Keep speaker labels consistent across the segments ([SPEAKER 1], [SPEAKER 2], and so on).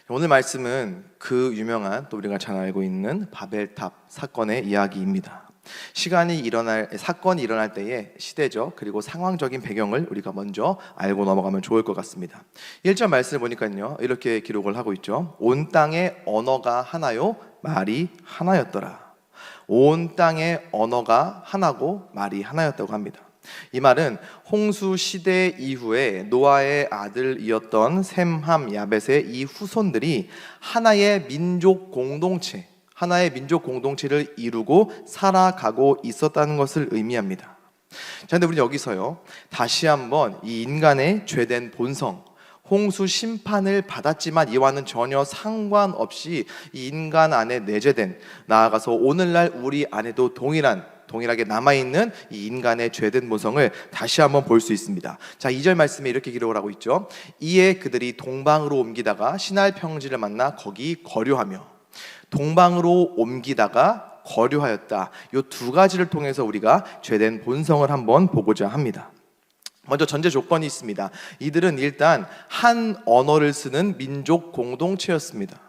[SPEAKER 1] 오늘 말씀은 그 유명한 또 우리가 잘 알고 있는 바벨탑 사건의 이야기입니다. 사건이 일어날 때의 시대적 그리고 상황적인 배경을 우리가 먼저 알고 넘어가면 좋을 것 같습니다. 1절 말씀을 보니까요, 이렇게 기록을 하고 있죠. 온 땅의 언어가 하나요, 말이 하나였더라. 온 땅의 언어가 하나고 말이 하나였다고 합니다. 이 말은 홍수 시대 이후에 노아의 아들이었던 셈, 함, 야벳의 이 후손들이 하나의 민족 공동체를 이루고 살아가고 있었다는 것을 의미합니다. 자, 근데 우리 여기서요, 다시 한번 이 인간의 죄된 본성, 홍수 심판을 받았지만 이와는 전혀 상관없이 이 인간 안에 내재된, 나아가서 오늘날 우리 안에도 동일하게 남아있는 이 인간의 죄된 본성을 다시 한번 볼 수 있습니다. 자, 2절 말씀에 이렇게 기록을 하고 있죠. 이에 그들이 동방으로 옮기다가 신할 평지를 만나 거기 거류하며. 동방으로 옮기다가 거류하였다. 이 두 가지를 통해서 우리가 죄된 본성을 한번 보고자 합니다. 먼저 전제 조건이 있습니다. 이들은 일단 한 언어를 쓰는 민족 공동체였습니다.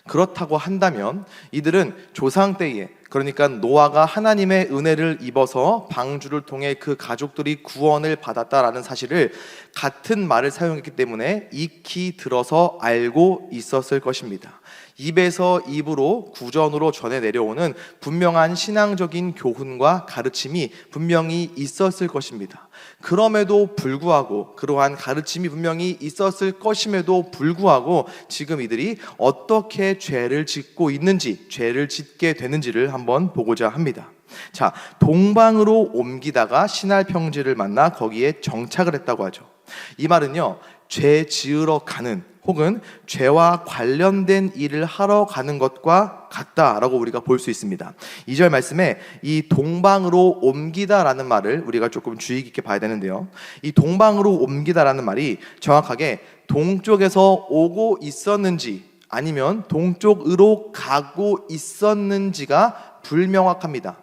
[SPEAKER 1] 그렇다고 한다면 이들은 조상 때에, 그러니까 노아가 하나님의 은혜를 입어서 방주를 통해 그 가족들이 구원을 받았다라는 사실을 같은 말을 사용했기 때문에 익히 들어서 알고 있었을 것입니다. 입에서 입으로 구전으로 전해 내려오는 분명한 신앙적인 교훈과 가르침이 분명히 있었을 것입니다. 그럼에도 불구하고, 그러한 가르침이 분명히 있었을 것임에도 불구하고 지금 이들이 어떻게 죄를 짓게 되는지를 한번 보고자 합니다. 자, 동방으로 옮기다가 신할 평지를 만나 거기에 정착을 했다고 하죠. 이 말은요, 죄 지으러 가는, 혹은 죄와 관련된 일을 하러 가는 것과 같다라고 우리가 볼 수 있습니다. 2절 말씀에 이 동방으로 옮기다라는 말을 우리가 조금 주의 깊게 봐야 되는데요, 이 동방으로 옮기다라는 말이 정확하게 동쪽에서 오고 있었는지 아니면 동쪽으로 가고 있었는지가 불명확합니다.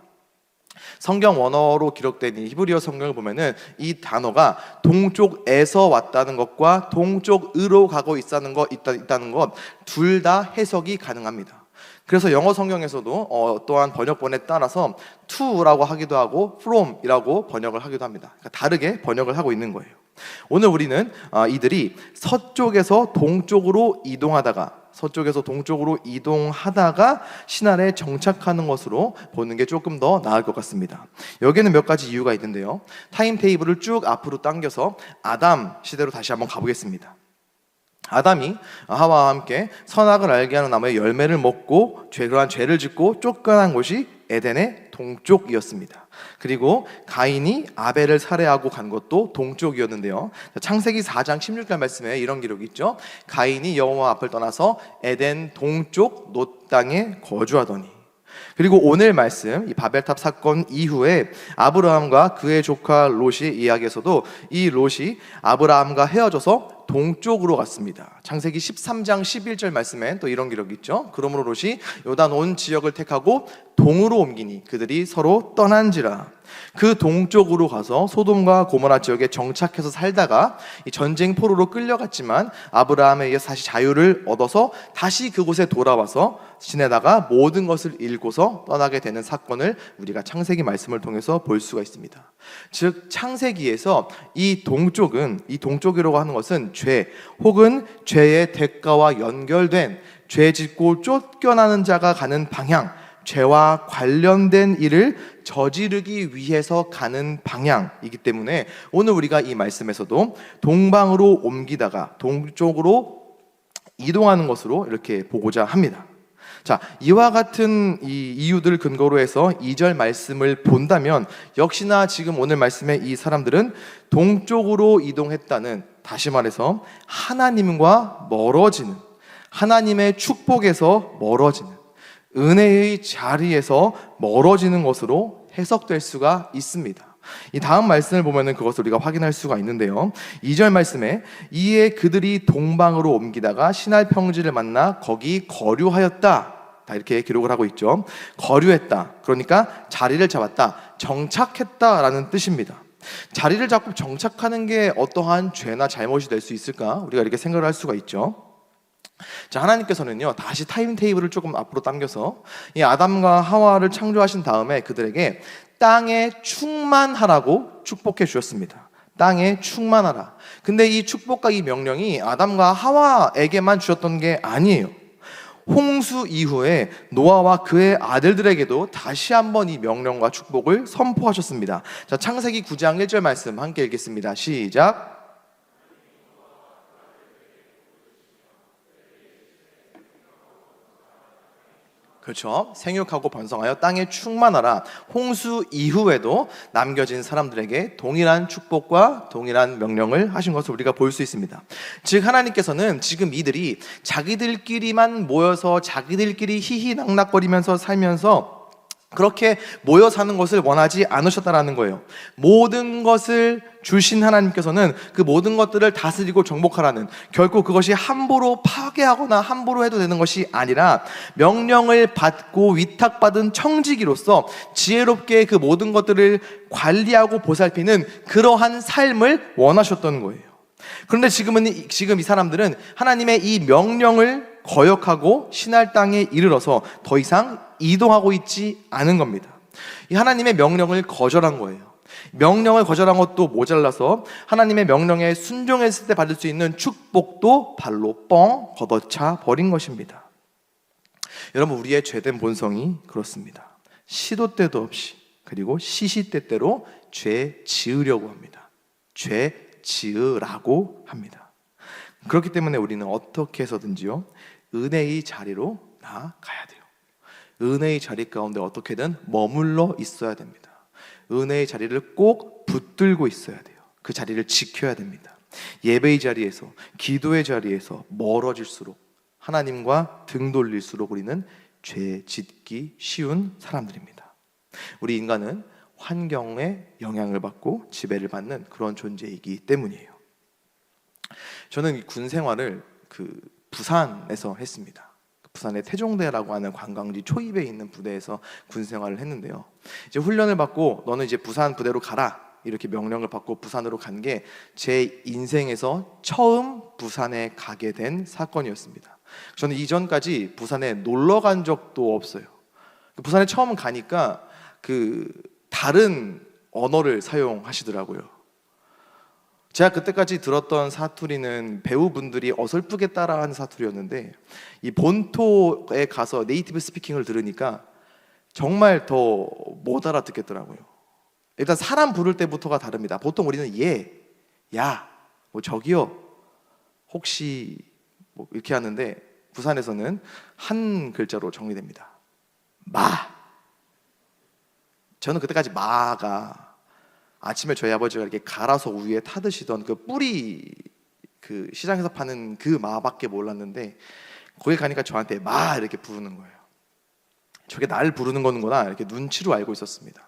[SPEAKER 1] 성경 원어로 기록된 이 히브리어 성경을 보면은 이 단어가 동쪽에서 왔다는 것과 동쪽으로 가고 있다는 것 둘 다 해석이 가능합니다. 그래서 영어 성경에서도 또한 번역본에 따라서 to라고 하기도 하고 from이라고 번역을 하기도 합니다. 그러니까 다르게 번역을 하고 있는 거예요. 오늘 우리는 이들이 서쪽에서 동쪽으로 이동하다가 신할에 정착하는 것으로 보는 게 조금 더 나을 것 같습니다. 여기에는 몇 가지 이유가 있는데요, 타임테이블을 쭉 앞으로 당겨서 아담 시대로 다시 한번 가보겠습니다. 아담이 하와와 함께 선악을 알게 하는 나무의 열매를 먹고 그러한 죄를 짓고 쫓겨난 곳이 에덴의 동쪽이었습니다. 그리고 가인이 아벨을 살해하고 간 것도 동쪽이었는데요, 창세기 4장 16절 말씀에 이런 기록이 있죠. 가인이 여호와 앞을 떠나서 에덴 동쪽 놋 땅에 거주하더니. 그리고 오늘 말씀, 이 바벨탑 사건 이후에 아브라함과 그의 조카 롯의 이야기에서도 이 롯이 아브라함과 헤어져서 동쪽으로 갔습니다. 창세기 13장 11절 말씀에 또 이런 기록이 있죠. 그러므로 롯이 요단 온 지역을 택하고 동으로 옮기니 그들이 서로 떠난지라. 그 동쪽으로 가서 소돔과 고모라 지역에 정착해서 살다가 이 전쟁 포로로 끌려갔지만 아브라함에 의해 다시 자유를 얻어서 다시 그곳에 돌아와서 지내다가 모든 것을 잃고서 떠나게 되는 사건을 우리가 창세기 말씀을 통해서 볼 수가 있습니다. 즉 창세기에서 이 동쪽이라고 하는 것은 죄 혹은 죄의 대가와 연결된, 죄 짓고 쫓겨나는 자가 가는 방향, 죄와 관련된 일을 저지르기 위해서 가는 방향이기 때문에 오늘 우리가 이 말씀에서도 동방으로 옮기다가 동쪽으로 이동하는 것으로 이렇게 보고자 합니다. 자, 이와 같은 이 이유들을 근거로 해서 2절 말씀을 본다면 역시나 지금 오늘 말씀의 이 사람들은 동쪽으로 이동했다는, 다시 말해서 하나님과 멀어지는, 하나님의 축복에서 멀어지는, 은혜의 자리에서 멀어지는 것으로 해석될 수가 있습니다. 이 다음 말씀을 보면은 그것을 우리가 확인할 수가 있는데요, 2절 말씀에 이에 그들이 동방으로 옮기다가 신할 평지를 만나 거기 거류하였다, 다 이렇게 기록을 하고 있죠. 거류했다, 그러니까 자리를 잡았다, 정착했다라는 뜻입니다. 자리를 잡고 정착하는 게 어떠한 죄나 잘못이 될 수 있을까? 우리가 이렇게 생각을 할 수가 있죠. 자, 하나님께서는요 다시 타임테이블을 조금 앞으로 당겨서 이 아담과 하와를 창조하신 다음에 그들에게 땅에 충만하라고 축복해 주셨습니다. 땅에 충만하라. 근데 이 축복과 이 명령이 아담과 하와에게만 주셨던 게 아니에요. 홍수 이후에 노아와 그의 아들들에게도 다시 한번 이 명령과 축복을 선포하셨습니다. 자, 창세기 9장 1절 말씀 함께 읽겠습니다. 시작. 그렇죠. 생육하고 번성하여 땅에 충만하라. 홍수 이후에도 남겨진 사람들에게 동일한 축복과 동일한 명령을 하신 것을 우리가 볼 수 있습니다. 즉 하나님께서는 지금 이들이 자기들끼리만 모여서 자기들끼리 희희낙낙거리면서 살면서 그렇게 모여 사는 것을 원하지 않으셨다라는 거예요. 모든 것을 주신 하나님께서는 그 모든 것들을 다스리고 정복하라는, 결코 그것이 함부로 파괴하거나 함부로 해도 되는 것이 아니라 명령을 받고 위탁받은 청지기로서 지혜롭게 그 모든 것들을 관리하고 보살피는 그러한 삶을 원하셨던 거예요. 그런데 지금 이 사람들은 하나님의 이 명령을 거역하고 신할 땅에 이르러서 더 이상 이동하고 있지 않은 겁니다. 이 하나님의 명령을 거절한 거예요. 명령을 거절한 것도 모자라서 하나님의 명령에 순종했을 때 받을 수 있는 축복도 발로 뻥 걷어차 버린 것입니다. 여러분, 우리의 죄된 본성이 그렇습니다. 시도 때도 없이, 그리고 시시때때로 죄 지으려고 합니다. 죄 지으라고 합니다. 그렇기 때문에 우리는 어떻게 해서든지요 은혜의 자리로 나아가야 돼요. 은혜의 자리 가운데 어떻게든 머물러 있어야 됩니다. 은혜의 자리를 꼭 붙들고 있어야 돼요. 그 자리를 지켜야 됩니다. 예배의 자리에서, 기도의 자리에서 멀어질수록, 하나님과 등 돌릴수록 우리는 죄 짓기 쉬운 사람들입니다. 우리 인간은 환경에 영향을 받고 지배를 받는 그런 존재이기 때문이에요. 저는 군 생활을 부산에서 했습니다. 부산의 태종대라고 하는 관광지 초입에 있는 부대에서 군 생활을 했는데요. 이제 훈련을 받고 너는 이제 부산 부대로 가라, 이렇게 명령을 받고 부산으로 간 게 제 인생에서 처음 부산에 가게 된 사건이었습니다. 저는 이전까지 부산에 놀러 간 적도 없어요. 부산에 처음 가니까 다른 언어를 사용하시더라고요. 제가 그때까지 들었던 사투리는 배우분들이 어설프게 따라하는 사투리였는데 이 본토에 가서 네이티브 스피킹을 들으니까 정말 더 못 알아듣겠더라고요. 일단 사람 부를 때부터가 다릅니다. 보통 우리는 예, 야, 뭐 저기요, 혹시 뭐 이렇게 하는데 부산에서는 한 글자로 정리됩니다. 마. 저는 그때까지 마가 아침에 저희 아버지가 이렇게 갈아서 우유에 타드시던 그 뿌리, 시장에서 파는 그 마밖에 몰랐는데 거기 가니까 저한테 마 이렇게 부르는 거예요. 저게 날 부르는 거는구나 이렇게 눈치로 알고 있었습니다.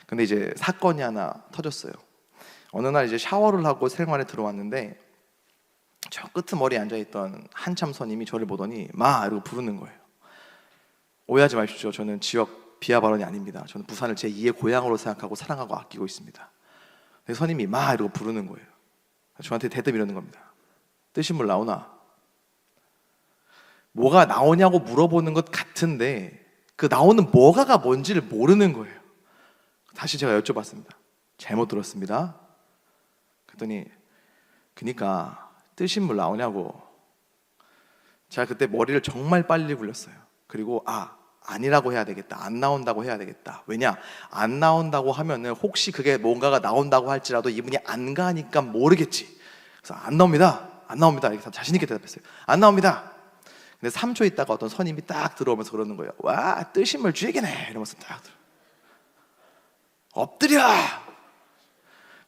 [SPEAKER 1] 근데 이제 사건이 하나 터졌어요. 어느 날 이제 샤워를 하고 생활에 들어왔는데 저 끄트머리에 앉아있던 한참 선임이 저를 보더니 마 이러고 부르는 거예요. 오해하지 마십시오. 저는 지역 비하 발언이 아닙니다. 저는 부산을 제 2의 고향으로 생각하고 사랑하고 아끼고 있습니다. 선임이 마 이러고 부르는 거예요. 저한테 대답 이러는 겁니다. 뜨신 물 나오나? 뭐가 나오냐고 물어보는 것 같은데 그 나오는 뭐가가 뭔지를 모르는 거예요. 다시 제가 여쭤봤습니다. 잘못 들었습니다. 그랬더니 그니까 뜨신 물 나오냐고. 제가 그때 머리를 정말 빨리 굴렸어요. 그리고 아니라고 해야 되겠다. 안 나온다고 해야 되겠다. 왜냐? 안 나온다고 하면은 혹시 그게 뭔가가 나온다고 할지라도 이분이 안 가니까 모르겠지. 그래서 안 나옵니다. 안 나옵니다. 이렇게 자신 있게 대답했어요. 안 나옵니다. 근데 3초 있다가 어떤 선임이 딱 들어오면서 그러는 거예요. 와, 뜨신 물 쥐기네. 이러면서 딱 엎드려.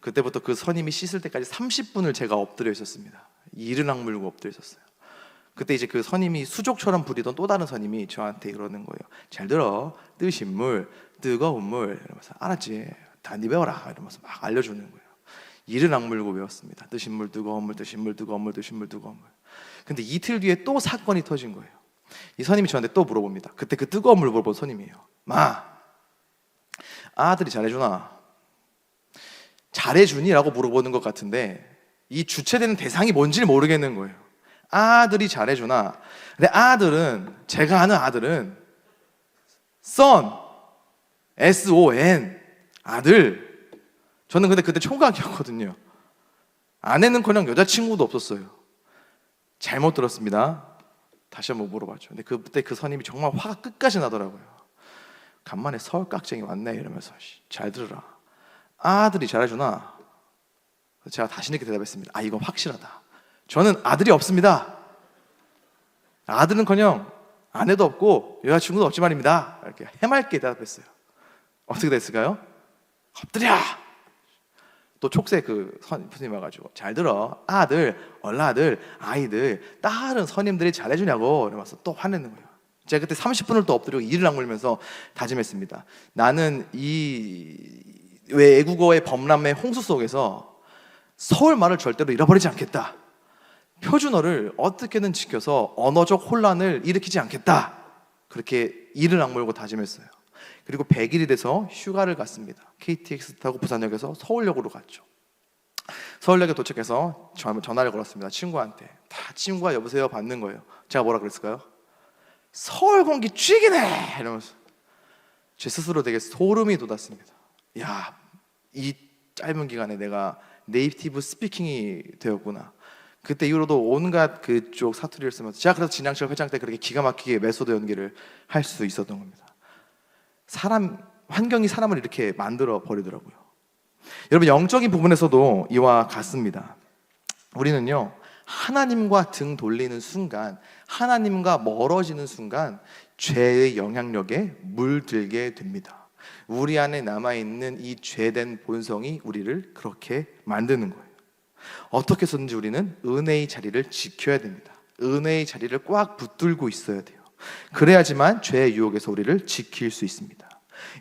[SPEAKER 1] 그때부터 그 선임이 씻을 때까지 30분을 제가 엎드려 있었습니다. 이를 악물고 엎드려 있었어요. 그때 이제 그 선임이 수족처럼 부리던 또 다른 선임이 저한테 그러는 거예요. 잘 들어, 뜨신 물, 뜨거운 물 이러면서 알았지? 다 니 배워라 이러면서 막 알려주는 거예요. 이를 악물고 배웠습니다. 뜨신 물, 뜨거운 물, 뜨신 물, 뜨거운 물, 뜨신 물, 뜨거운 물. 근데 이틀 뒤에 또 사건이 터진 거예요. 이 선임이 저한테 또 물어봅니다. 그때 그 뜨거운 물 물어본 선임이에요. 마, 아들이 잘해주나? 잘해주니? 라고 물어보는 것 같은데 이 주체되는 대상이 뭔지를 모르겠는 거예요. 아들이 잘해주나. 근데 아들은, 제가 아는 아들은 son, son, 아들. 저는 근데 그때 총각이었거든요. 아내는커녕 여자친구도 없었어요. 잘못 들었습니다. 다시 한번 물어봤죠. 근데 그때 그 선임이 정말 화가 끝까지 나더라고요. 간만에 서울 깍쟁이 왔네 이러면서, 잘 들으라, 아들이 잘해주나. 제가 다시 이렇게 대답했습니다. 아, 이건 확실하다. 저는 아들이 없습니다. 아들은커녕 아내도 없고 여자친구도 없지 말입니다. 이렇게 해맑게 대답했어요. 어떻게 됐을까요? 엎드려! 또 촉새 그 선생님 와가지고, 잘 들어, 아들, 얼라들, 아이들, 다른 선임들이 잘해주냐고 이러면서 또 화내는 거예요. 제가 그때 30분을 또 엎드리고 이를 악물면서 다짐했습니다. 나는 이 외국어의 범람의 홍수 속에서 서울 말을 절대로 잃어버리지 않겠다. 표준어를 어떻게든 지켜서 언어적 혼란을 일으키지 않겠다. 그렇게 이를 악물고 다짐했어요. 그리고 100일이 돼서 휴가를 갔습니다. KTX 타고 부산역에서 서울역으로 갔죠. 서울역에 도착해서 전화를 걸었습니다. 친구한테. 다 친구가 여보세요 받는 거예요. 제가 뭐라 그랬을까요? 서울 공기 쥐기네 이러면서 제 스스로 되게 소름이 돋았습니다. 야, 이 짧은 기간에 내가 네이티브 스피킹이 되었구나. 그때 이후로도 온갖 그쪽 사투리를 쓰면서, 제가 그래서 진양철 회장 때 그렇게 기가 막히게 메소드 연기를 할 수 있었던 겁니다. 환경이 사람을 이렇게 만들어 버리더라고요. 여러분, 영적인 부분에서도 이와 같습니다. 우리는요, 하나님과 등 돌리는 순간, 하나님과 멀어지는 순간 죄의 영향력에 물들게 됩니다. 우리 안에 남아있는 이 죄된 본성이 우리를 그렇게 만드는 거예요. 어떻게 해서든지 우리는 은혜의 자리를 지켜야 됩니다. 은혜의 자리를 꽉 붙들고 있어야 돼요. 그래야지만 죄의 유혹에서 우리를 지킬 수 있습니다.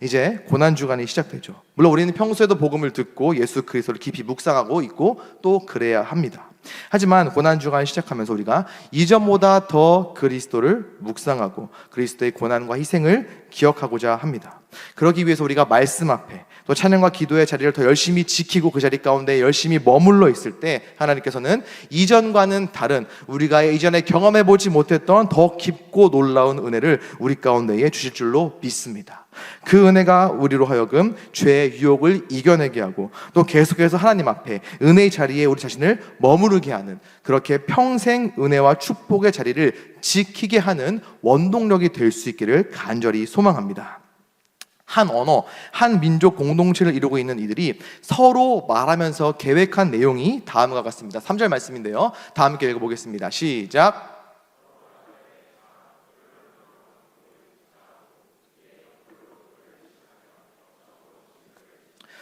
[SPEAKER 1] 이제 고난주간이 시작되죠. 물론 우리는 평소에도 복음을 듣고 예수 그리스도를 깊이 묵상하고 있고 또 그래야 합니다. 하지만 고난주간이 시작하면서 우리가 이전보다 더 그리스도를 묵상하고 그리스도의 고난과 희생을 기억하고자 합니다. 그러기 위해서 우리가 말씀 앞에 또 찬양과 기도의 자리를 더 열심히 지키고 그 자리 가운데 열심히 머물러 있을 때 하나님께서는 이전과는 다른, 우리가 이전에 경험해보지 못했던 더 깊고 놀라운 은혜를 우리 가운데에 주실 줄로 믿습니다. 그 은혜가 우리로 하여금 죄의 유혹을 이겨내게 하고 또 계속해서 하나님 앞에 은혜의 자리에 우리 자신을 머무르게 하는, 그렇게 평생 은혜와 축복의 자리를 지키게 하는 원동력이 될 수 있기를 간절히 소망합니다. 한 언어, 한 민족 공동체를 이루고 있는 이들이 서로 말하면서 계획한 내용이 다음과 같습니다. 3절 말씀인데요, 다 함께 읽어보겠습니다. 시작.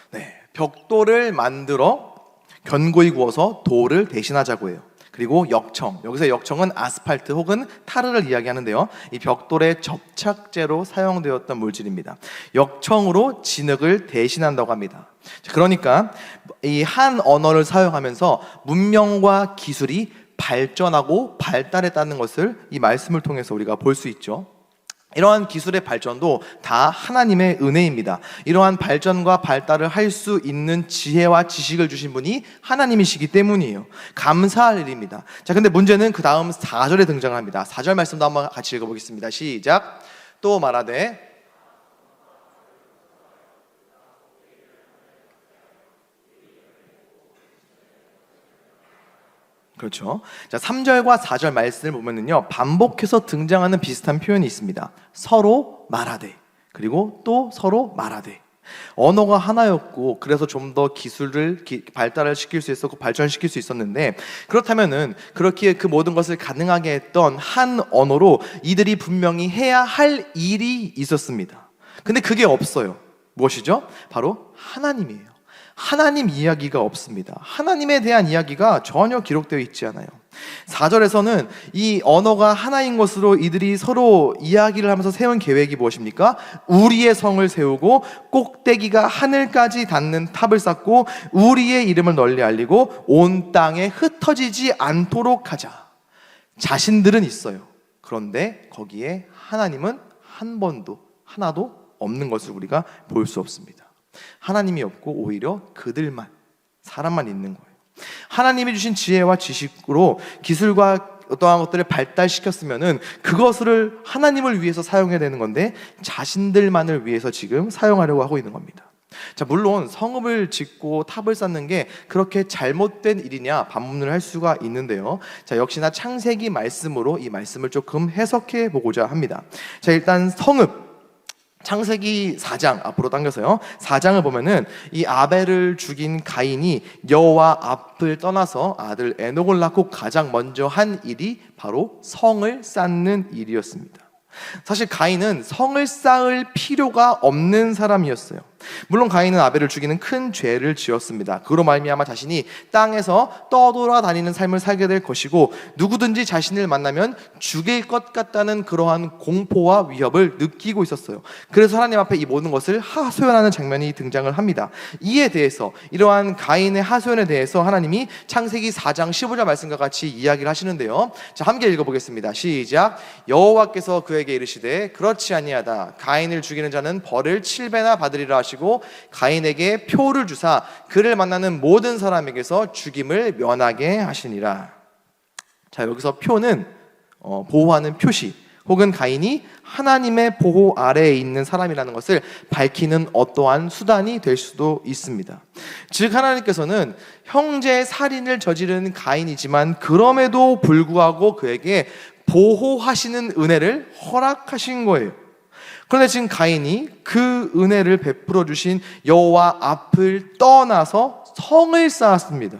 [SPEAKER 1] 네, 벽돌을 만들어 견고히 구워서 돌을 대신하자고 해요. 그리고 역청, 여기서 역청은 아스팔트 혹은 타르를 이야기하는데요, 이 벽돌의 접착제로 사용되었던 물질입니다. 역청으로 진흙을 대신한다고 합니다. 그러니까 이 한 언어를 사용하면서 문명과 기술이 발전하고 발달했다는 것을 이 말씀을 통해서 우리가 볼 수 있죠. 이러한 기술의 발전도 다 하나님의 은혜입니다. 이러한 발전과 발달을 할 수 있는 지혜와 지식을 주신 분이 하나님이시기 때문이에요. 감사할 일입니다. 자, 근데 문제는 그 다음 4절에 등장합니다. 4절 말씀도 한번 같이 읽어보겠습니다. 시작. 또 말하되. 그렇죠. 자, 3절과 4절 말씀을 보면은요, 반복해서 등장하는 비슷한 표현이 있습니다. 서로 말하되, 그리고 또 서로 말하되. 언어가 하나였고 그래서 좀 더 기술을 발달을 시킬 수 있었고 발전시킬 수 있었는데, 그렇다면은 그렇게 그 모든 것을 가능하게 했던 한 언어로 이들이 분명히 해야 할 일이 있었습니다. 근데 그게 없어요. 무엇이죠? 바로 하나님이에요. 하나님 이야기가 없습니다. 하나님에 대한 이야기가 전혀 기록되어 있지 않아요. 4절에서는 이 언어가 하나인 것으로 이들이 서로 이야기를 하면서 세운 계획이 무엇입니까? 우리의 성을 세우고 꼭대기가 하늘까지 닿는 탑을 쌓고 우리의 이름을 널리 알리고 온 땅에 흩어지지 않도록 하자. 자신들은 있어요. 그런데 거기에 하나님은 하나도 없는 것을 우리가 볼 수 없습니다. 하나님이 없고 오히려 그들만, 사람만 있는 거예요. 하나님이 주신 지혜와 지식으로 기술과 어떠한 것들을 발달시켰으면은 그것을 하나님을 위해서 사용해야 되는 건데 자신들만을 위해서 지금 사용하려고 하고 있는 겁니다. 자, 물론 성읍을 짓고 탑을 쌓는 게 그렇게 잘못된 일이냐 반문을 할 수가 있는데요. 자, 역시나 창세기 말씀으로 이 말씀을 조금 해석해 보고자 합니다. 자, 일단 성읍 창세기 4장 앞으로 당겨서요. 4장을 보면은 이 아벨을 죽인 가인이 여호와 앞을 떠나서 아들 에녹을 낳고 가장 먼저 한 일이 바로 성을 쌓는 일이었습니다. 사실 가인은 성을 쌓을 필요가 없는 사람이었어요. 물론 가인은 아벨을 죽이는 큰 죄를 지었습니다. 그로 말미암아 자신이 땅에서 떠돌아다니는 삶을 살게 될 것이고 누구든지 자신을 만나면 죽일 것 같다는 그러한 공포와 위협을 느끼고 있었어요. 그래서 하나님 앞에 이 모든 것을 하소연하는 장면이 등장을 합니다. 이에 대해서 이러한 가인의 하소연에 대해서 하나님이 창세기 4장 15절 말씀과 같이 이야기를 하시는데요. 자, 함께 읽어보겠습니다. 시작. 여호와께서 그에게 이르시되 그렇지 아니하다. 가인을 죽이는 자는 벌을 7배나 받으리라 하시고 가인에게 표를 주사 그를 만나는 모든 사람에게서 죽임을 면하게 하시니라. 자, 여기서 표는 보호하는 표시 혹은 가인이 하나님의 보호 아래에 있는 사람이라는 것을 밝히는 어떠한 수단이 될 수도 있습니다. 즉 하나님께서는 형제 살인을 저지른 가인이지만 그럼에도 불구하고 그에게 보호하시는 은혜를 허락하신 거예요. 그런데 지금 가인이 그 은혜를 베풀어 주신 여호와 앞을 떠나서 성을 쌓았습니다.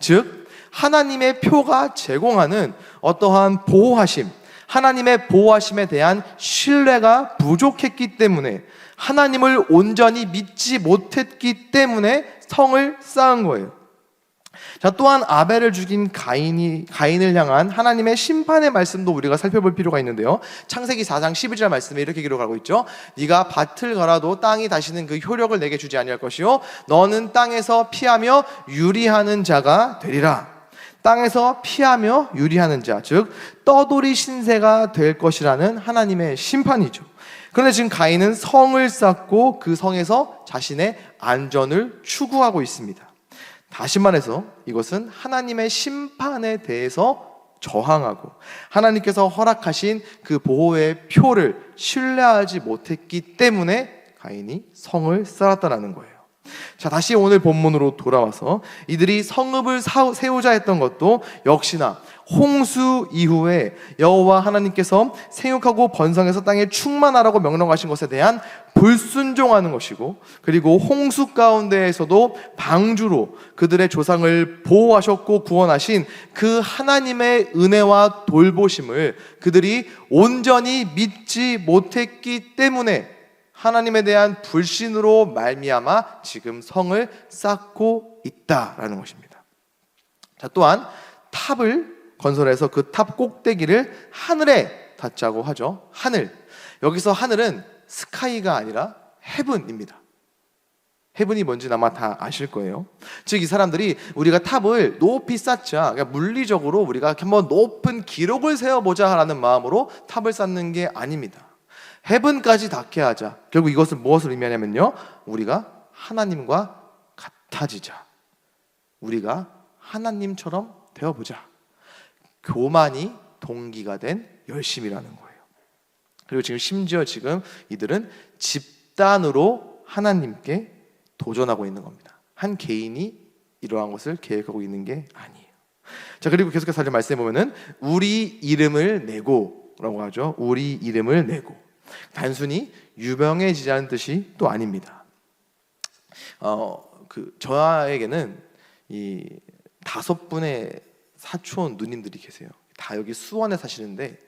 [SPEAKER 1] 즉 하나님의 표가 제공하는 어떠한 보호하심, 하나님의 보호하심에 대한 신뢰가 부족했기 때문에 하나님을 온전히 믿지 못했기 때문에 성을 쌓은 거예요. 자, 또한 아벨을 죽인 가인을 향한 하나님의 심판의 말씀도 우리가 살펴볼 필요가 있는데요. 창세기 4장 12절 말씀에 이렇게 기록하고 있죠. 네가 밭을 갈아도 땅이 다시는 그 효력을 내게 주지 아니할 것이요 너는 땅에서 피하며 유리하는 자가 되리라. 땅에서 피하며 유리하는 자, 즉 떠돌이 신세가 될 것이라는 하나님의 심판이죠. 그런데 지금 가인은 성을 쌓고 그 성에서 자신의 안전을 추구하고 있습니다. 다시 말해서 이것은 하나님의 심판에 대해서 저항하고 하나님께서 허락하신 그 보호의 표를 신뢰하지 못했기 때문에 가인이 성을 쌓았다는 거예요. 자, 다시 오늘 본문으로 돌아와서 이들이 성읍을 세우자 했던 것도 역시나 홍수 이후에 여호와 하나님께서 생육하고 번성해서 땅에 충만하라고 명령하신 것에 대한 불순종하는 것이고, 그리고 홍수 가운데에서도 방주로 그들의 조상을 보호하셨고 구원하신 그 하나님의 은혜와 돌보심을 그들이 온전히 믿지 못했기 때문에 하나님에 대한 불신으로 말미암아 지금 성을 쌓고 있다라는 것입니다. 자, 또한 탑을 건설해서 그 탑 꼭대기를 하늘에 닿자고 하죠. 하늘. 여기서 하늘은 스카이가 아니라 헤븐입니다. 헤븐이 뭔지 아마 다 아실 거예요. 즉 이 사람들이 우리가 탑을 높이 쌓자, 그러니까 물리적으로 우리가 한번 높은 기록을 세워보자 라는 마음으로 탑을 쌓는 게 아닙니다. 헤븐까지 닿게 하자. 결국 이것은 무엇을 의미하냐면요, 우리가 하나님과 같아지자, 우리가 하나님처럼 되어보자. 교만이 동기가 된 열심이라는 거예요. 그리고 지금 심지어 지금 이들은 집단으로 하나님께 도전하고 있는 겁니다. 한 개인이 이러한 것을 계획하고 있는 게 아니에요. 자, 그리고 계속해서 말씀해 보면은 우리 이름을 내고 라고 하죠. 우리 이름을 내고. 단순히 유명해지자는 뜻이 또 아닙니다. 저에게는 이 5분의 사촌 누님들이 계세요. 다 여기 수원에 사시는데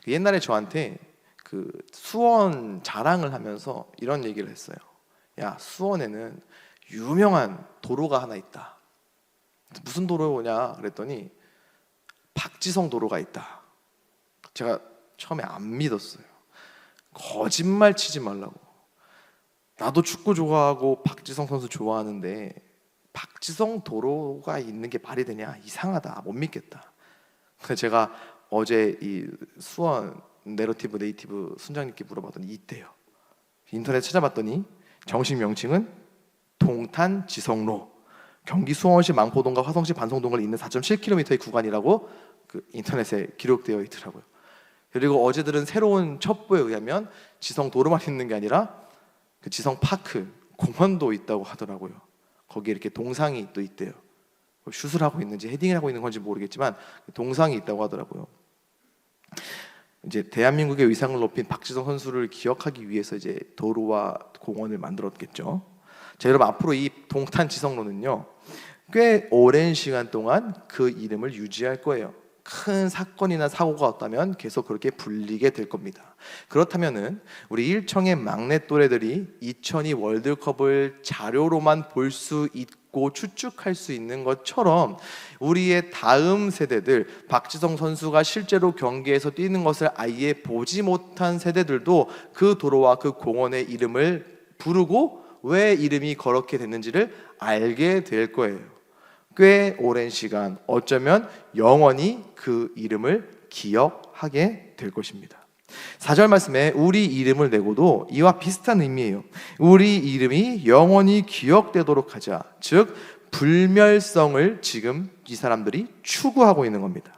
[SPEAKER 1] 옛날에 저한테 그 수원 자랑을 하면서 이런 얘기를 했어요. 야, 수원에는 유명한 도로가 하나 있다. 무슨 도로냐 그랬더니 박지성 도로가 있다. 제가 처음에 안 믿었어요. 거짓말 치지 말라고. 나도 축구 좋아하고 박지성 선수 좋아하는데 박지성 도로가 있는 게 말이 되냐? 이상하다. 못 믿겠다. 그래서 제가 어제 이 수원 내러티브 네이티브 순장님께 물어봤더니 있대요. 인터넷 찾아봤더니 정식 명칭은 동탄지성로. 경기 수원시 망포동과 화성시 반송동을 잇는 4.7km의 구간이라고 그 인터넷에 기록되어 있더라고요. 그리고 어제 들은 새로운 첩보에 의하면 지성 도로만 있는 게 아니라 그 지성 파크 공원도 있다고 하더라고요. 거기에 이렇게 동상이 또 있대요. 슛을 하고 있는지 헤딩을 하고 있는 건지 모르겠지만 동상이 있다고 하더라고요. 이제 대한민국의 위상을 높인 박지성 선수를 기억하기 위해서 이제 도로와 공원을 만들었겠죠. 자, 여러분, 앞으로 이 동탄 지성로는요 꽤 오랜 시간 동안 그 이름을 유지할 거예요. 큰 사건이나 사고가 없다면 계속 그렇게 불리게 될 겁니다. 그렇다면은 우리 일청의 막내 또래들이 2002 월드컵을 자료로만 볼 수 있고 추측할 수 있는 것처럼 우리의 다음 세대들, 박지성 선수가 실제로 경기에서 뛰는 것을 아예 보지 못한 세대들도 그 도로와 그 공원의 이름을 부르고 왜 이름이 그렇게 됐는지를 알게 될 거예요. 꽤 오랜 시간, 어쩌면 영원히 그 이름을 기억하게 될 것입니다. 4절 말씀에 우리 이름을 내고도 이와 비슷한 의미예요. 우리 이름이 영원히 기억되도록 하자. 즉 불멸성을 지금 이 사람들이 추구하고 있는 겁니다.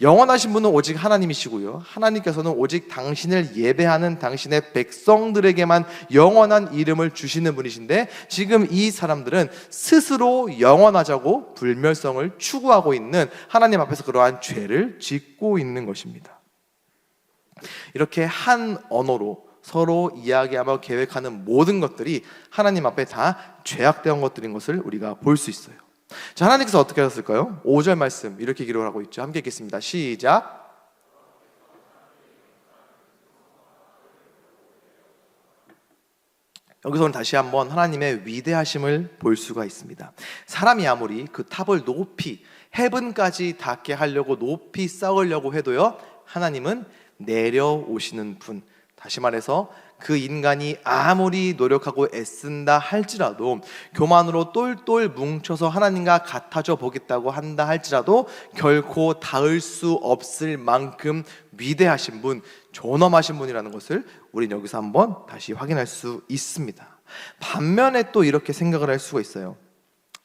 [SPEAKER 1] 영원하신 분은 오직 하나님이시고요, 하나님께서는 오직 당신을 예배하는 당신의 백성들에게만 영원한 이름을 주시는 분이신데, 지금 이 사람들은 스스로 영원하자고 불멸성을 추구하고 있는, 하나님 앞에서 그러한 죄를 짓고 있는 것입니다. 이렇게 한 언어로 서로 이야기하며 계획하는 모든 것들이 하나님 앞에 다 죄악된 것들인 것을 우리가 볼 수 있어요. 자, 하나님께서 어떻게 하셨을까요? 5절 말씀 이렇게 기록을 하고 있죠. 함께 읽겠습니다. 시작. 여기서는 다시 한번 하나님의 위대하심을 볼 수가 있습니다. 사람이 아무리 그 탑을 높이 헤븐까지 닿게 하려고 높이 쌓으려고 해도요, 하나님은 내려오시는 분, 다시 말해서 그 인간이 아무리 노력하고 애쓴다 할지라도, 교만으로 똘똘 뭉쳐서 하나님과 같아져 보겠다고 한다 할지라도 결코 닿을 수 없을 만큼 위대하신 분, 존엄하신 분이라는 것을 우리는 여기서 한번 다시 확인할 수 있습니다. 반면에 또 이렇게 생각을 할 수가 있어요.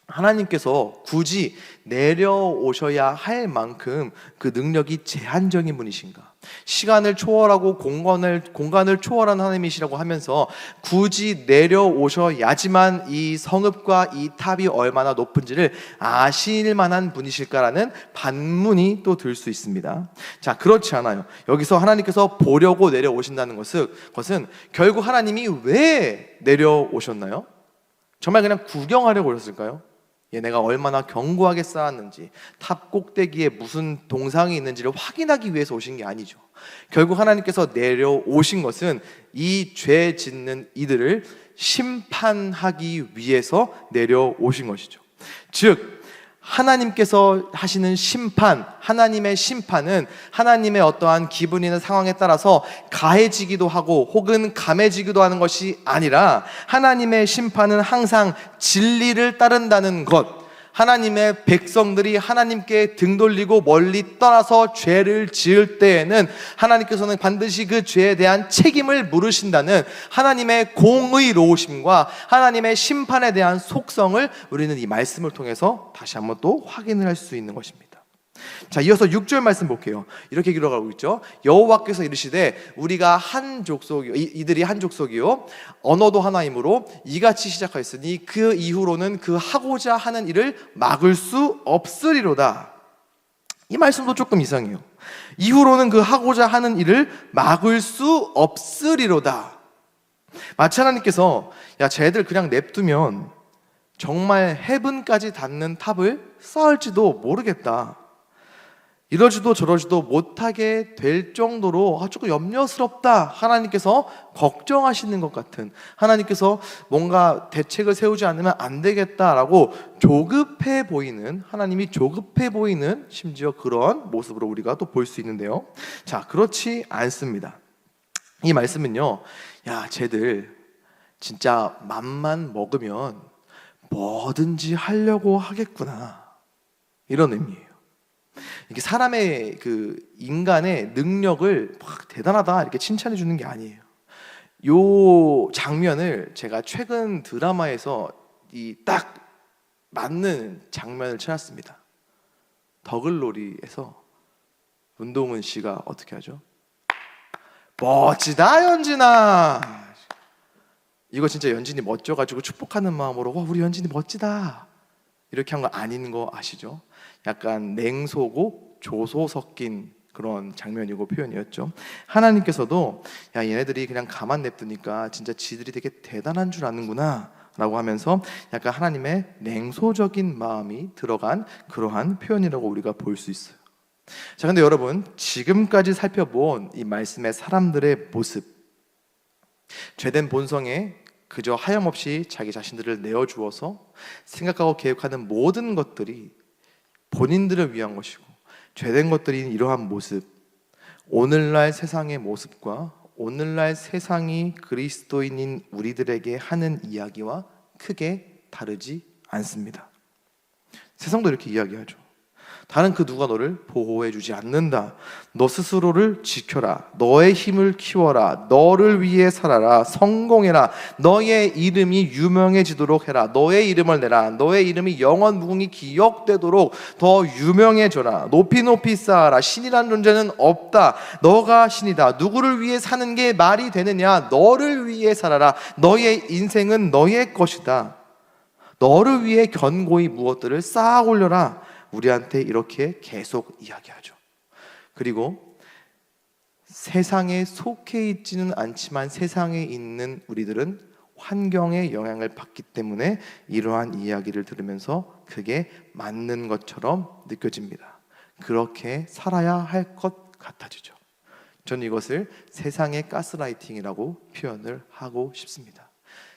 [SPEAKER 1] 하나님께서 굳이 내려오셔야 할 만큼 그 능력이 제한적인 분이신가? 시간을 초월하고 공간을 초월한 하나님이시라고 하면서 굳이 내려오셔야지만 이 성읍과 이 탑이 얼마나 높은지를 아실 만한 분이실까라는 반문이 또 들 수 있습니다. 자, 그렇지 않아요. 여기서 하나님께서 보려고 내려오신다는 것은 결국 하나님이 왜 내려오셨나요? 정말 그냥 구경하려고 오셨을까요? 얘네가 얼마나 견고하게 쌓았는지, 탑 꼭대기에 무슨 동상이 있는지를 확인하기 위해서 오신 게 아니죠. 결국 하나님께서 내려오신 것은 이 죄 짓는 이들을 심판하기 위해서 내려오신 것이죠. 즉 하나님께서 하시는 심판, 하나님의 심판은 하나님의 어떠한 기분이나 상황에 따라서 가해지기도 하고 혹은 감해지기도 하는 것이 아니라, 하나님의 심판은 항상 진리를 따른다는 것, 하나님의 백성들이 하나님께 등 돌리고 멀리 떠나서 죄를 지을 때에는 하나님께서는 반드시 그 죄에 대한 책임을 물으신다는 하나님의 공의로우심과 하나님의 심판에 대한 속성을 우리는 이 말씀을 통해서 다시 한번 또 확인을 할 수 있는 것입니다. 자, 이어서 6절 말씀 볼게요. 이렇게 기록하고 있죠. 여호와께서 이르시되 우리가 한 족속이요, 이들이 한 족속이요 언어도 하나이므로 이같이 시작하였으니 그 이후로는 그 하고자 하는 일을 막을 수 없으리로다. 이 말씀도 조금 이상해요. 이후로는 그 하고자 하는 일을 막을 수 없으리로다. 마치 하나님께서 야, 쟤들 그냥 냅두면 정말 헤븐까지 닿는 탑을 쌓을지도 모르겠다, 이러지도 저러지도 못하게 될 정도로 조금 염려스럽다, 하나님께서 걱정하시는 것 같은, 하나님께서 뭔가 대책을 세우지 않으면 안 되겠다라고 조급해 보이는, 하나님이 조급해 보이는 심지어 그런 모습으로 우리가 또 볼 수 있는데요. 자, 그렇지 않습니다. 이 말씀은요, 야, 쟤들 진짜 맘만 먹으면 뭐든지 하려고 하겠구나, 이런 의미예요. 이게 사람의 그 인간의 능력을 막 대단하다 이렇게 칭찬해 주는 게 아니에요. 요 장면을 제가 최근 드라마에서 이 딱 맞는 장면을 찾았습니다. 더글로리에서 문동은 씨가 어떻게 하죠? 멋지다 연진아. 이거 진짜 연진이 멋져가지고 축복하는 마음으로 와 우리 연진이 멋지다 이렇게 한 거 아닌 거 아시죠? 약간 냉소고 조소 섞인 그런 장면이고 표현이었죠. 하나님께서도 야 얘네들이 그냥 가만 냅두니까 진짜 지들이 되게 대단한 줄 아는구나 라고 하면서 약간 하나님의 냉소적인 마음이 들어간 그러한 표현이라고 우리가 볼 수 있어요. 자, 근데 여러분 지금까지 살펴본 이 말씀의 사람들의 모습, 죄된 본성에 그저 하염없이 자기 자신들을 내어주어서 생각하고 계획하는 모든 것들이 본인들을 위한 것이고 죄된 것들인 이러한 모습, 오늘날 세상의 모습과 오늘날 세상이 그리스도인인 우리들에게 하는 이야기와 크게 다르지 않습니다. 세상도 이렇게 이야기하죠. 다른 그 누가 너를 보호해주지 않는다. 너 스스로를 지켜라. 너의 힘을 키워라. 너를 위해 살아라. 성공해라. 너의 이름이 유명해지도록 해라. 너의 이름을 내라. 너의 이름이 영원 무궁히 기억되도록 더 유명해져라. 높이 높이 쌓아라. 신이란 존재는 없다. 너가 신이다. 누구를 위해 사는 게 말이 되느냐? 너를 위해 살아라. 너의 인생은 너의 것이다. 너를 위해 견고히 무엇들을 쌓아 올려라. 우리한테 이렇게 계속 이야기하죠. 그리고 세상에 속해 있지는 않지만 세상에 있는 우리들은 환경의 영향을 받기 때문에 이러한 이야기를 들으면서 그게 맞는 것처럼 느껴집니다. 그렇게 살아야 할 것 같아지죠. 저는 이것을 세상의 가스라이팅이라고 표현을 하고 싶습니다.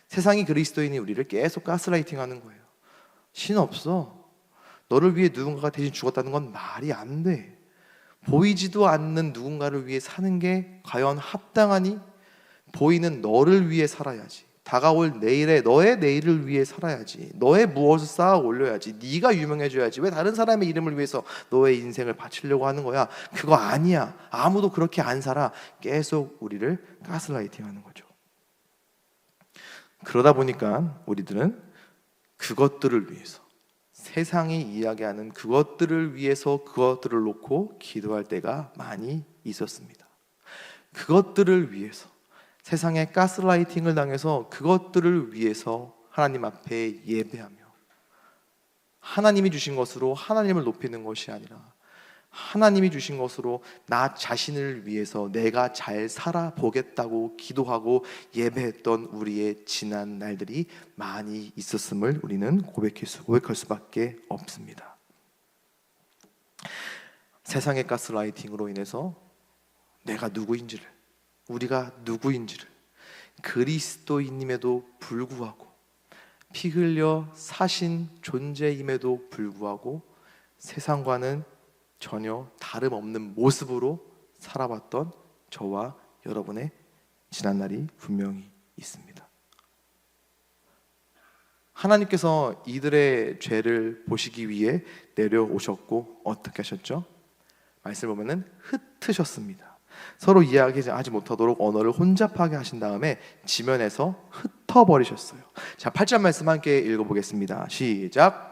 [SPEAKER 1] 세상이 그리스도인이 우리를 계속 가스라이팅하는 거예요. 신 없어. 너를 위해 누군가가 대신 죽었다는 건 말이 안 돼. 보이지도 않는 누군가를 위해 사는 게 과연 합당하니? 보이는 너를 위해 살아야지. 다가올 내일에 너의 내일을 위해 살아야지. 너의 무엇을 쌓아 올려야지. 네가 유명해져야지. 왜 다른 사람의 이름을 위해서 너의 인생을 바치려고 하는 거야? 그거 아니야. 아무도 그렇게 안 살아. 계속 우리를 가스라이팅하는 거죠. 그러다 보니까 우리들은 그것들을 위해서, 세상이 이야기하는 그것들을 위해서 그것들을 놓고 기도할 때가 많이 있었습니다. 그것들을 위해서, 세상의 가스라이팅을 당해서 그것들을 위해서 하나님 앞에 예배하며 하나님이 주신 것으로 하나님을 높이는 것이 아니라 하나님이 주신 것으로 나 자신을 위해서 내가 잘 살아보겠다고 기도하고 예배했던 우리의 지난 날들이 많이 있었음을 우리는 고백할 수밖에 없습니다. 세상의 가스라이팅으로 인해서 내가 누구인지를, 우리가 누구인지를 그리스도인임에도 불구하고 피 흘려 사신 존재임에도 불구하고 세상과는 전혀 다름없는 모습으로 살아왔던 저와 여러분의 지난날이 분명히 있습니다. 하나님께서 이들의 죄를 보시기 위해 내려오셨고 어떻게 하셨죠? 말씀을 보면은 흩으셨습니다. 서로 이야기하지 못하도록 언어를 혼잡하게 하신 다음에 지면에서 흩어버리셨어요. 자, 8절 말씀 함께 읽어보겠습니다. 시작.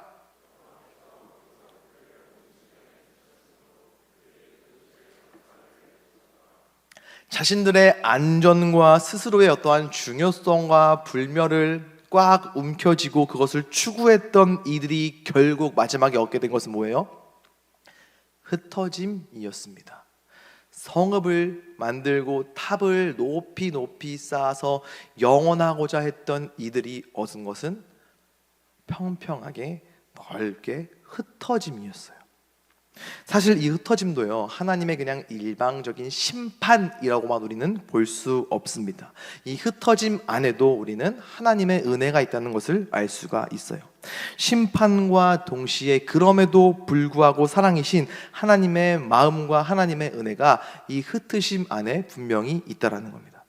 [SPEAKER 1] 자신들의 안전과 스스로의 어떠한 중요성과 불멸을 꽉 움켜쥐고 그것을 추구했던 이들이 결국 마지막에 얻게 된 것은 뭐예요? 흩어짐이었습니다. 성읍을 만들고 탑을 높이 높이 쌓아서 영원하고자 했던 이들이 얻은 것은 평평하게 넓게 흩어짐이었어요. 사실 이 흩어짐도요, 하나님의 그냥 일방적인 심판이라고만 우리는 볼 수 없습니다. 이 흩어짐 안에도 우리는 하나님의 은혜가 있다는 것을 알 수가 있어요. 심판과 동시에 그럼에도 불구하고 사랑이신 하나님의 마음과 하나님의 은혜가 이 흩으심 안에 분명히 있다라는 겁니다.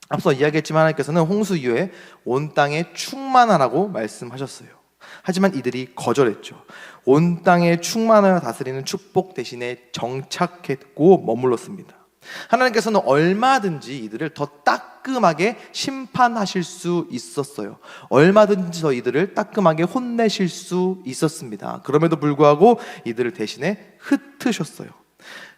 [SPEAKER 1] 앞서 이야기했지만 하나님께서는 홍수 이후에 온 땅에 충만하라고 말씀하셨어요. 하지만 이들이 거절했죠. 온 땅에 충만하여 다스리는 축복 대신에 정착했고 머물렀습니다. 하나님께서는 얼마든지 이들을 더 딱 따끔하게 심판하실 수 있었어요. 얼마든지 더 이들을 따끔하게 혼내실 수 있었습니다. 그럼에도 불구하고 이들을 대신에 흩으셨어요.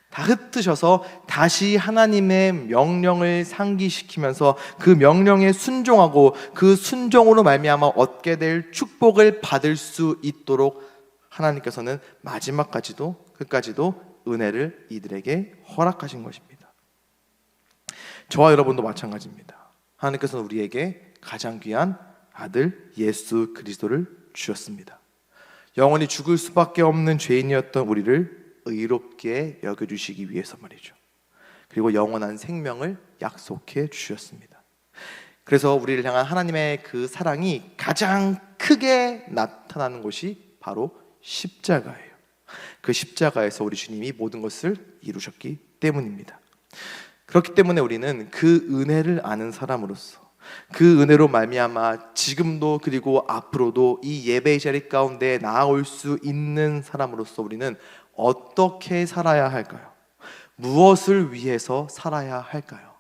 [SPEAKER 1] 다 흩으셔서 다시 하나님의 명령을 상기시키면서 그 명령에 순종하고 그 순종으로 말미암아 얻게 될 축복을 받을 수 있도록 하나님께서는 마지막까지도 끝까지도 은혜를 이들에게 허락하신 것입니다. 저와 여러분도 마찬가지입니다. 하나님께서는 우리에게 가장 귀한 아들 예수 그리스도를 주셨습니다. 영원히 죽을 수밖에 없는 죄인이었던 우리를 의롭게 여겨주시기 위해서 말이죠. 그리고 영원한 생명을 약속해 주셨습니다. 그래서 우리를 향한 하나님의 그 사랑이 가장 크게 나타나는 곳이 바로 십자가예요. 그 십자가에서 우리 주님이 모든 것을 이루셨기 때문입니다. 그렇기 때문에 우리는 그 은혜를 아는 사람으로서 그 은혜로 말미암아 지금도 그리고 앞으로도 이 예배의 자리 가운데 나아올 수 있는 사람으로서 우리는 어떻게 살아야 할까요? 무엇을 위해서 살아야 할까요?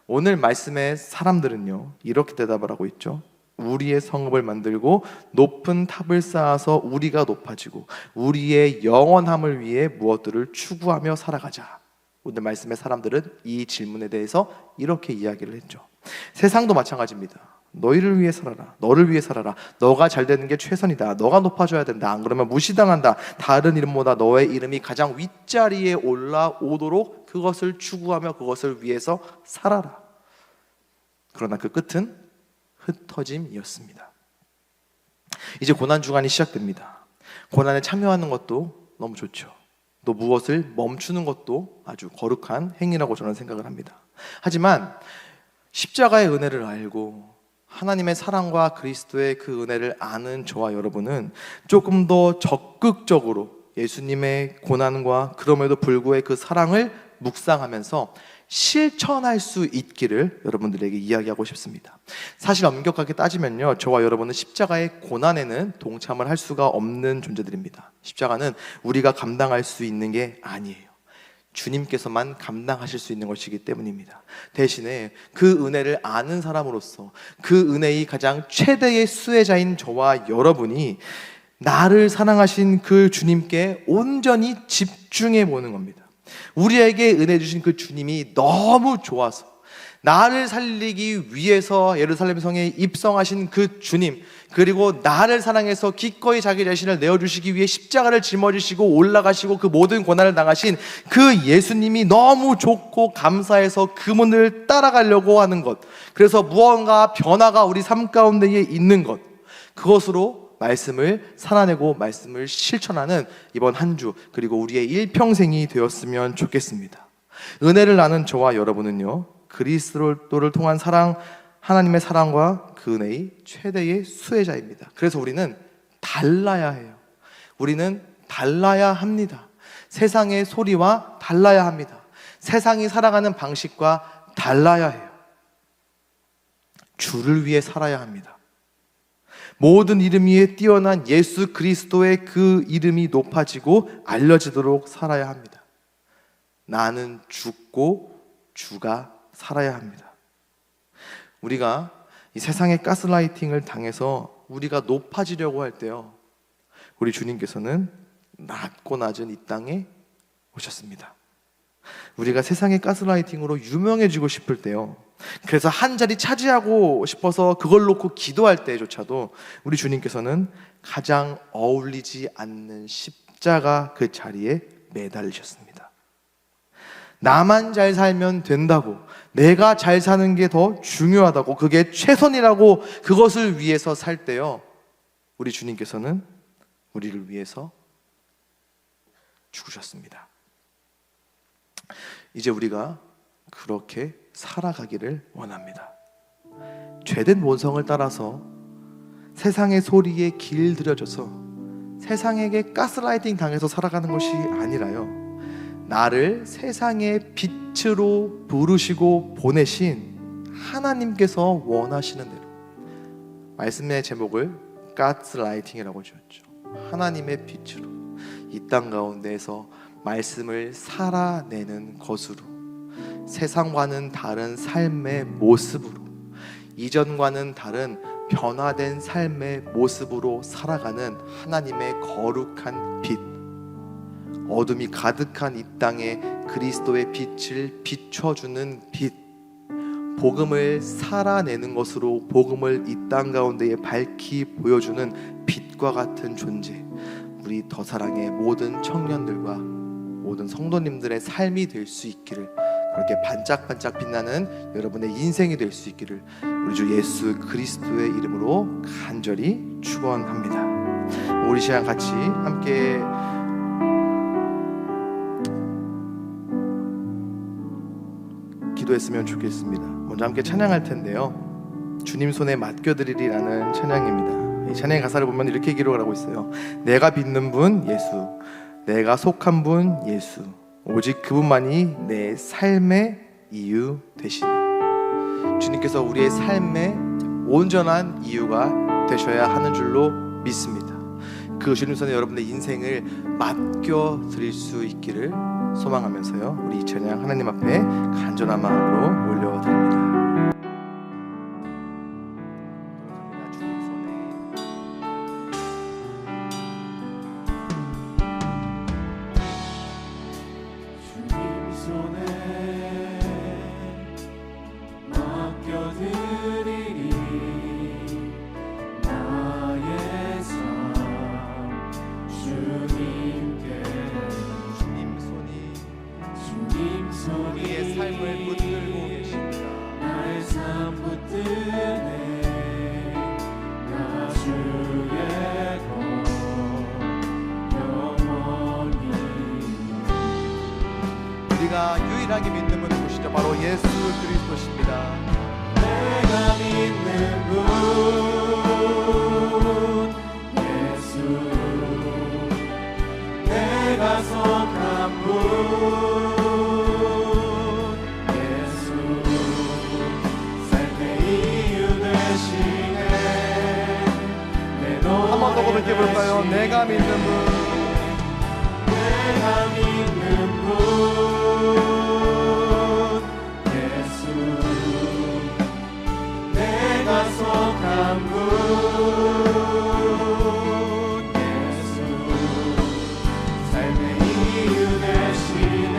[SPEAKER 1] 오늘 말씀의 사람들은요 이렇게 대답을 하고 있죠. 우리의 성읍을 만들고 높은 탑을 쌓아서 우리가 높아지고 우리의 영원함을 위해 무엇들을 추구하며 살아가자. 오늘 말씀의 사람들은 이 질문에 대해서 이렇게 이야기를 했죠. 세상도 마찬가지입니다. 너희를 위해 살아라. 너를 위해 살아라. 너가 잘 되는 게 최선이다. 너가 높아져야 된다. 안 그러면 무시당한다. 다른 이름보다 너의 이름이 가장 윗자리에 올라오도록 그것을 추구하며 그것을 위해서 살아라. 그러나 그 끝은 흩어짐이었습니다. 이제 고난주간이 시작됩니다. 고난에 참여하는 것도 너무 좋죠. 또 무엇을 멈추는 것도 아주 거룩한 행위라고 저는 생각을 합니다. 하지만 십자가의 은혜를 알고 하나님의 사랑과 그리스도의 그 은혜를 아는 저와 여러분은 조금 더 적극적으로 예수님의 고난과 그럼에도 불구하고 그 사랑을 묵상하면서 실천할 수 있기를 여러분들에게 이야기하고 싶습니다. 사실 엄격하게 따지면요, 저와 여러분은 십자가의 고난에는 동참을 할 수가 없는 존재들입니다. 십자가는 우리가 감당할 수 있는 게 아니에요. 주님께서만 감당하실 수 있는 것이기 때문입니다. 대신에 그 은혜를 아는 사람으로서 그 은혜의 가장 최대의 수혜자인 저와 여러분이 나를 사랑하신 그 주님께 온전히 집중해 보는 겁니다. 우리에게 은혜 주신 그 주님이 너무 좋아서 나를 살리기 위해서 예루살렘 성에 입성하신 그 주님, 그리고 나를 사랑해서 기꺼이 자기 자신을 내어주시기 위해 십자가를 짊어지시고 올라가시고 그 모든 고난을 당하신 그 예수님이 너무 좋고 감사해서 그분을 따라가려고 하는 것, 그래서 무언가 변화가 우리 삶 가운데에 있는 것, 그것으로 말씀을 살아내고 말씀을 실천하는 이번 한 주 그리고 우리의 일평생이 되었으면 좋겠습니다. 은혜를 아는 저와 여러분은요, 그리스도를 통한 사랑, 하나님의 사랑과 그 은혜의 최대의 수혜자입니다. 그래서 우리는 달라야 해요. 우리는 달라야 합니다. 세상의 소리와 달라야 합니다. 세상이 살아가는 방식과 달라야 해요. 주를 위해 살아야 합니다. 모든 이름 위에 뛰어난 예수 그리스도의 그 이름이 높아지고 알려지도록 살아야 합니다. 나는 죽고 주가 살아야 합니다. 우리가 이 세상의 가스라이팅을 당해서 우리가 높아지려고 할 때요, 우리 주님께서는 낮고 낮은 이 땅에 오셨습니다. 우리가 세상의 가스라이팅으로 유명해지고 싶을 때요, 그래서 한 자리 차지하고 싶어서 그걸 놓고 기도할 때조차도 우리 주님께서는 가장 어울리지 않는 십자가 그 자리에 매달리셨습니다. 나만 잘 살면 된다고, 내가 잘 사는 게 더 중요하다고, 그게 최선이라고 그것을 위해서 살 때요, 우리 주님께서는 우리를 위해서 죽으셨습니다. 이제 우리가 그렇게 살아가기를 원합니다. 죄된 본성을 따라서 세상의 소리에 길들여져서 세상에게 가스라이팅 당해서 살아가는 것이 아니라요, 나를 세상의 빛으로 부르시고 보내신 하나님께서 원하시는 대로, 말씀의 제목을 가스라이팅이라고 지었죠. 하나님의 빛으로 이 땅 가운데에서 말씀을 살아내는 것으로, 세상과는 다른 삶의 모습으로, 이전과는 다른 변화된 삶의 모습으로 살아가는 하나님의 거룩한 빛, 어둠이 가득한 이 땅에 그리스도의 빛을 비춰주는 빛, 복음을 살아내는 것으로 복음을 이 땅 가운데에 밝히 보여주는 빛과 같은 존재, 우리 더사랑의 모든 청년들과 모든 성도님들의 삶이 될 수 있기를, 그렇게 반짝반짝 빛나는 여러분의 인생이 될 수 있기를 우리 주 예수 그리스도의 이름으로 간절히 축원합니다. 우리 시간 같이 함께 기도했으면 좋겠습니다. 먼저 함께 찬양할 텐데요, 주님 손에 맡겨드리리라는 찬양입니다. 이 찬양의 가사를 보면 이렇게 기록을 하고 있어요. 내가 믿는 분 예수, 내가 속한 분 예수, 오직 그분만이 내 삶의 이유 되시네. 주님께서 우리의 삶의 온전한 이유가 되셔야 하는 줄로 믿습니다. 그 주님 손에 여러분의 인생을 맡겨드릴 수 있기를 소망하면서요, 우리 이 찬양 하나님 앞에 간절한 마음으로 올려드립니다.
[SPEAKER 2] 우리의 삶을 붙들고 계십니다. 나의 삶 붙드네. 나 주의 것 영원히.
[SPEAKER 1] 우리가 유일하게 믿는 분이 보시죠. 바로 예수 그리스도십니다.
[SPEAKER 2] 내가 믿는 분 예수, 내가 속한 분
[SPEAKER 1] 한 번 더 고백해 볼까요? 내가 믿는 분,
[SPEAKER 2] 내가 믿는 분 예수, 내가 속한 분 예수, 삶의 이유 되시네.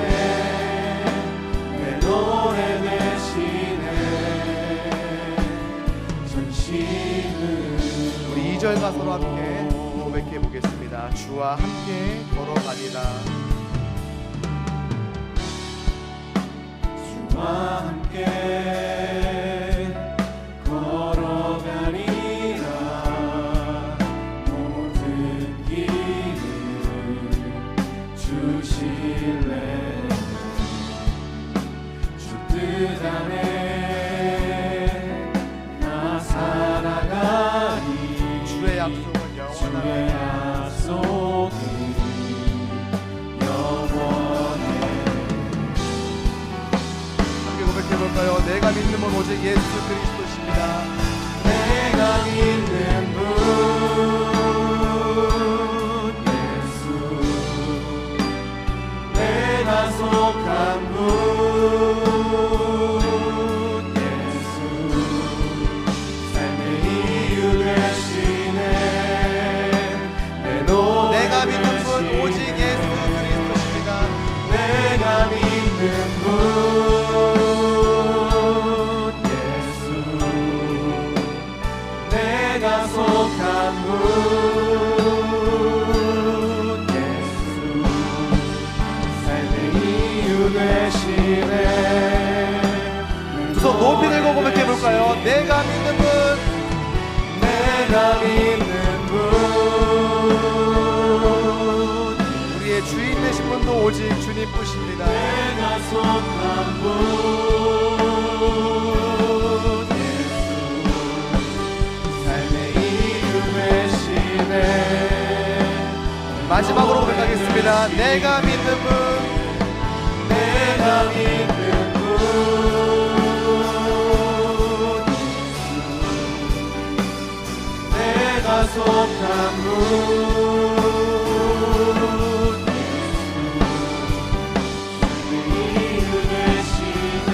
[SPEAKER 2] 내 노래 되시네. 전심은
[SPEAKER 1] 우리 2절 가사로 함께 고백해 보겠습니다. 주와 함께 걸어가리라.
[SPEAKER 2] 주와 함께 걸어가리라. 모든 길을 주실래. 주 뜻 안에 나 살아가리.
[SPEAKER 1] 주의 약속은
[SPEAKER 2] 주의 약속은 영원해.
[SPEAKER 1] 함께 고백해 볼까요? 내가 믿는 분 오직 예수 그리스도십니다.
[SPEAKER 2] 내가 믿는 분 예수, 내가 속한 분
[SPEAKER 1] 내가 믿는 분 오직 예수 그리스도십니다.
[SPEAKER 2] 내가 믿는 분 예수, 내가 속한 분 예수, 삶의 이유 되시네.
[SPEAKER 1] 두 손 높이 들고 고백해 볼까요? 내가 믿는 분,
[SPEAKER 2] 내가 믿는 분
[SPEAKER 1] 주인 되신 분도 오직 주님뿐입니다.
[SPEAKER 2] 내가 속한 분 예수, 삶의 이유 되시네.
[SPEAKER 1] 마지막으로 고백하겠습니다. 내가 믿는 분,
[SPEAKER 2] 내가 믿는 분 예수, 내가 속한 분 예수, 삶의 이유 되시네.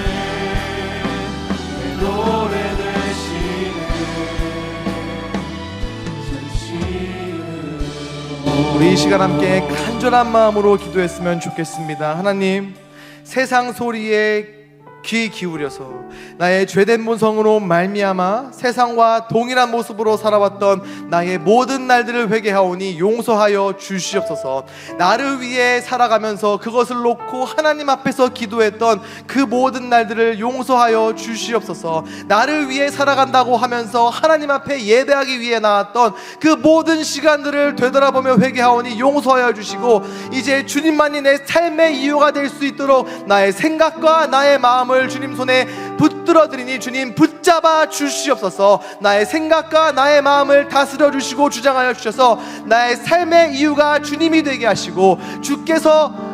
[SPEAKER 1] 시간 함께 간절한 마음으로 기도했으면 좋겠습니다. 하나님, 세상 소리에 귀 기울여서 나의 죄된 본성으로 말미암아 세상과 동일한 모습으로 살아왔던 나의 모든 날들을 회개하오니 용서하여 주시옵소서. 나를 위해 살아가면서 그것을 놓고 하나님 앞에서 기도했던 그 모든 날들을 용서하여 주시옵소서. 나를 위해 살아간다고 하면서 하나님 앞에 예배하기 위해 나왔던 그 모든 시간들을 되돌아보며 회개하오니 용서하여 주시고, 이제 주님만이 내 삶의 이유가 될 수 있도록 나의 생각과 나의 마음을 주님 손에 붙들어 드리니 주님 붙잡아 주시옵소서. 나의 생각과 나의 마음을 다스려 주시고 주장하여 주셔서 나의 삶의 이유가 주님이 되게 하시고, 주께서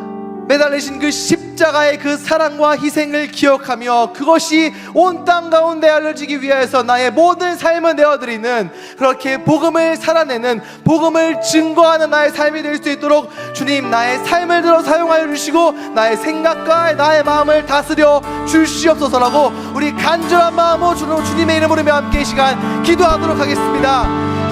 [SPEAKER 1] 매달리신 그 십자가의 그 사랑과 희생을 기억하며 그것이 온 땅 가운데 알려지기 위하여서 나의 모든 삶을 내어드리는, 그렇게 복음을 살아내는, 복음을 증거하는 나의 삶이 될 수 있도록 주님 나의 삶을 들어 사용하여 주시고 나의 생각과 나의 마음을 다스려 주시옵소서라고 우리 간절한 마음으로 주님의 이름으로 함께 이 시간 기도하도록 하겠습니다.